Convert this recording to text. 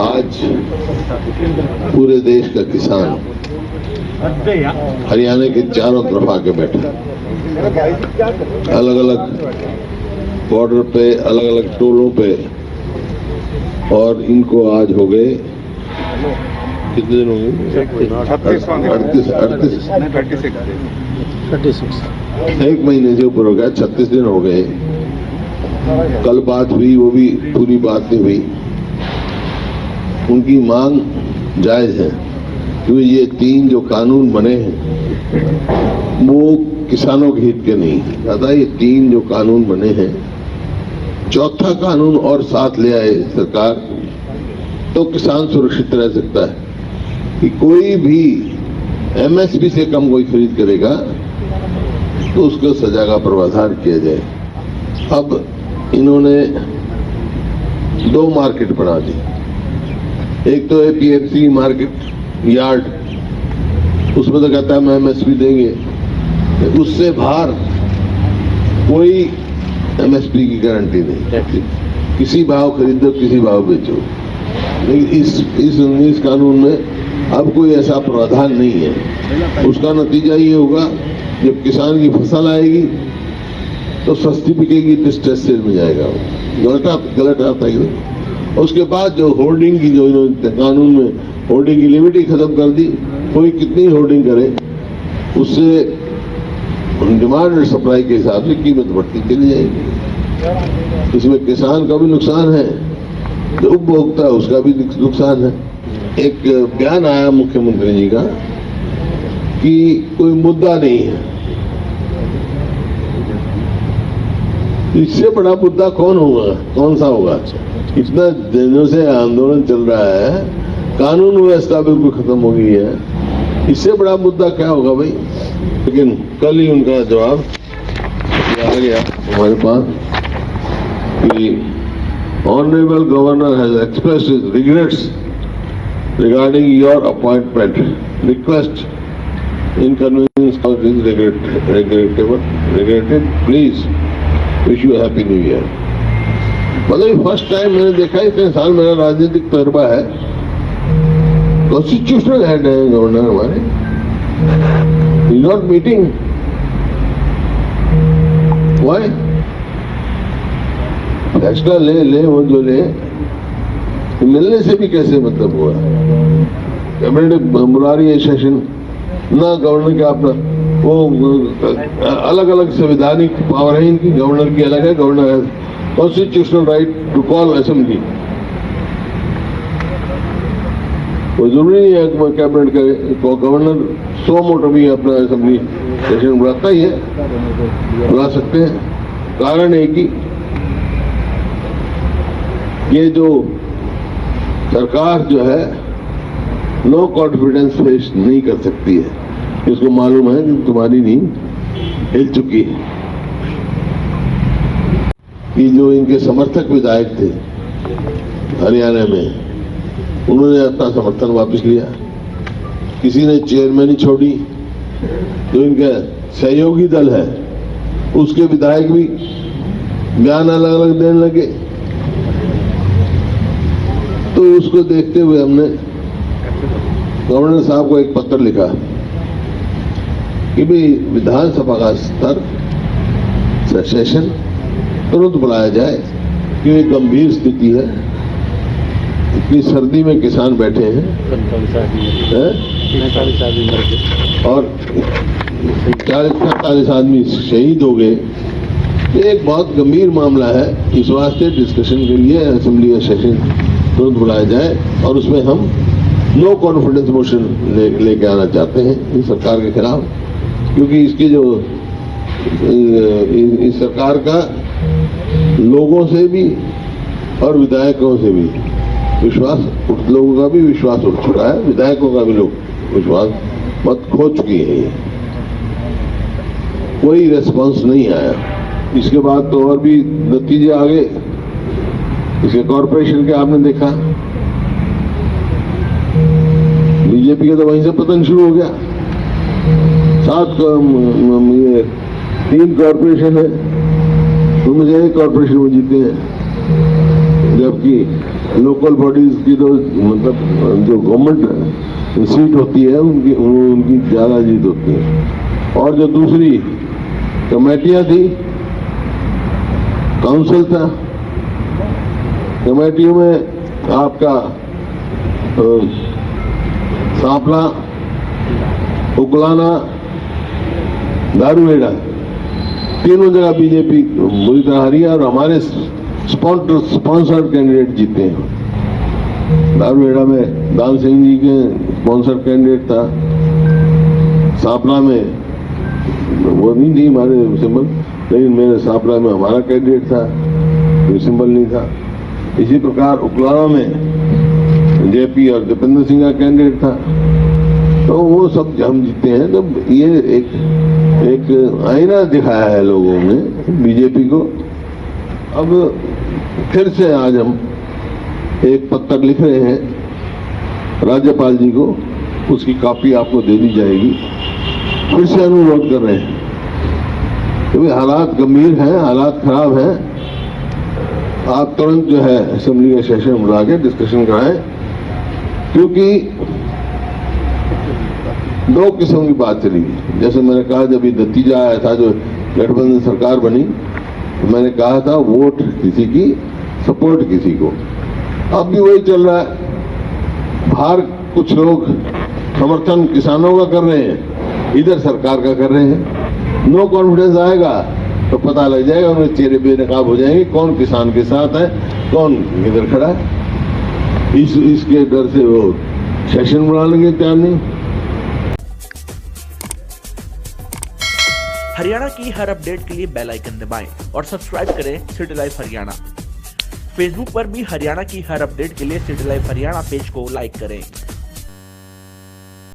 आज पूरे देश का किसान हरियाणा के चारों तरफ आके बैठा, अलग अलग बॉर्डर पे, अलग अलग टोलों पे, और इनको आज हो गए कितने दिन हो गए? 36 एक महीने से ऊपर हो गया, 36 दिन हो गए। कल बात हुई, वो भी पूरी बात नहीं हुई। उनकी मांग जायज है क्योंकि ये 3 जो कानून बने हैं वो किसानों के हित के नहीं। दादा, ये 3 जो कानून बने हैं, चौथा कानून और साथ ले आए सरकार तो किसान सुरक्षित रह सकता है कि कोई भी एमएसपी से कम कोई खरीद करेगा तो उसको सजा का प्रावधान किया जाए। अब इन्होंने 2 मार्केट बना दी। एक तो है पीएमसी मार्केट यार्ड, उसमें तो कहता है हम एमएसपी देंगे, उससे बाहर कोई एमएसपी की गारंटी नहीं, किसी भाव खरीदो किसी भाव बेचो। लेकिन इस कानून में अब कोई ऐसा प्रावधान नहीं है। उसका नतीजा ये होगा, जब किसान की फसल आएगी तो सस्ती बिकेगी, डिस्ट्रेस सेल में जाएगा। गलत आता है। उसके बाद जो होर्डिंग की, जो इन्होंने कानून में होर्डिंग की लिमिट ही खत्म कर दी, कोई कितनी होर्डिंग करे उससे डिमांड और सप्लाई के हिसाब से कीमत बढ़ती चली जाएगी। इसमें किसान का भी नुकसान है, जो उपभोक्ता है उसका भी नुकसान है। एक बयान आया मुख्यमंत्री जी का कि कोई मुद्दा नहीं है। इससे बड़ा मुद्दा कौन होगा, कौन सा होगा? इतना दिनों से आंदोलन चल रहा है, कानून व्यवस्था बिल्कुल खत्म हो गई है, इससे बड़ा मुद्दा क्या होगा भाई? लेकिन कल ही उनका जवाब आ गया हमारे पास कि honourable governor has expressed his regrets regarding your appointment. Request inconvenience caused is regretted. Please wish you a happy new year. मतलब फर्स्ट टाइम मैंने देखा इतने साल मेरा राजनीतिक तजर्बा है, कॉन्स्टिट्यूशनल हेड है गवर्नर हमारे, इज नॉट मीटिंग। व्हाई? फैसला ले वो जो ले, मिलने से भी कैसे मतलब हुआ? कैबिनेट बुला रही है सेशन ना, गवर्नर का अपना वो अलग अलग संवैधानिक पावर है इनकी, गवर्नर की अलग है, गवर्नर है constitutional right to call assembly. वो जरूरी नहीं है कि कैबिनेट का गवर्नर सो मोटो भी अपना असेंबली सेशन बुलाता ही है, बुला सकते हैं। कारण है कि ये जो सरकार जो है नो कॉन्फिडेंस फेस नहीं कर सकती है, इसको मालूम है कि तुम्हारी नींद हिल चुकी है। कि जो इनके समर्थक विधायक थे हरियाणा में, उन्होंने अपना समर्थन वापस लिया। किसी ने चेयरमैन छोड़ी, जो इनका सहयोगी दल है उसके विधायक भी बयान अलग अलग देने लगे। तो उसको देखते हुए हमने गवर्नर साहब को एक पत्र लिखा कि भाई विधानसभा का स्तर सेशन तुरंत बुलाया जाए, क्योंकि गंभीर स्थिति है। इतनी सर्दी में किसान बैठे हैं और 40-45 आदमी शहीद हो गए। ये एक बहुत गंभीर मामला है। इस वास्ते डिस्कशन के लिए असेंबली का सेशन तुरंत बुलाया जाए और उसमें हम नो कॉन्फिडेंस मोशन लेके आना चाहते हैं इस सरकार के खिलाफ, क्योंकि इसके जो इस सरकार का लोगों से भी और विधायकों से भी विश्वास, लोगों का भी विश्वास उठ चुका है, विधायकों का भी लोग विश्वास मत खो चुकी है। कोई रेस्पॉन्स नहीं आया। इसके बाद तो और भी नतीजे आ गए। इसके कॉरपोरेशन के आपने देखा, बीजेपी का तो वहीं से पतन शुरू हो गया। 3 कॉरपोरेशन है, उनमें से 1 कॉरपोरेशन में जीते हैं, जबकि लोकल बॉडीज की तो मतलब जो गवर्नमेंट सीट होती है उनकी ज्यादा जीत होती है। और जो दूसरी कमेटियां थी, काउंसिल था, कमेटियों में आपका सांपला, उकलाना, दारूहेड़ा, तीनों जगह बीजेपी बुरी तरह हारी है और हमारे स्पॉन्सर्ड कैंडिडेट जीते हैं। दारूहेड़ा में दान सिंह जी के स्पॉन्सर कैंडिडेट था, सांपला में वो नहीं थी हमारे सिंबल, लेकिन मेरे सांपला में हमारा कैंडिडेट था, कोई सिंबल नहीं था। इसी प्रकार उकलाना में जेपी और दीपेंद्र सिंह का कैंडिडेट था। तो वो सब हम जीते हैं। तो ये एक आईना दिखाया है लोगों ने बीजेपी को। अब फिर से आज हम एक पत्र लिख रहे हैं राज्यपाल जी को, उसकी कॉपी आपको दे दी जाएगी। फिर से अनुरोध कर रहे हैं क्योंकि हालात गंभीर हैं, हालात खराब हैं। आप तुरंत जो है असेंबली का सेशन बुला के डिस्कशन कराएं, क्योंकि दो किस्म की बात चली। जैसे मैंने कहा जब ये नतीजा आया था, जो गठबंधन सरकार बनी, मैंने कहा था वोट किसी की, सपोर्ट किसी को। अब भी वही चल रहा है। बाहर कुछ लोग समर्थन किसानों का कर रहे हैं, इधर सरकार का कर रहे हैं। नो कॉन्फिडेंस आएगा तो पता लग जाएगा, उन्हें चेहरे बेनकाब हो जाएंगे कौन किसान के साथ है, कौन इधर खड़ा है। इसके डर से वो सेशन बुलाने के तैयार नहीं। हरियाणा की हर अपडेट के लिए बेल आइकन दबाएं और सब्सक्राइब करें सिटी लाइव हरियाणा। फेसबुक पर भी हरियाणा की हर अपडेट के लिए सिटी लाइव हरियाणा पेज को लाइक करें।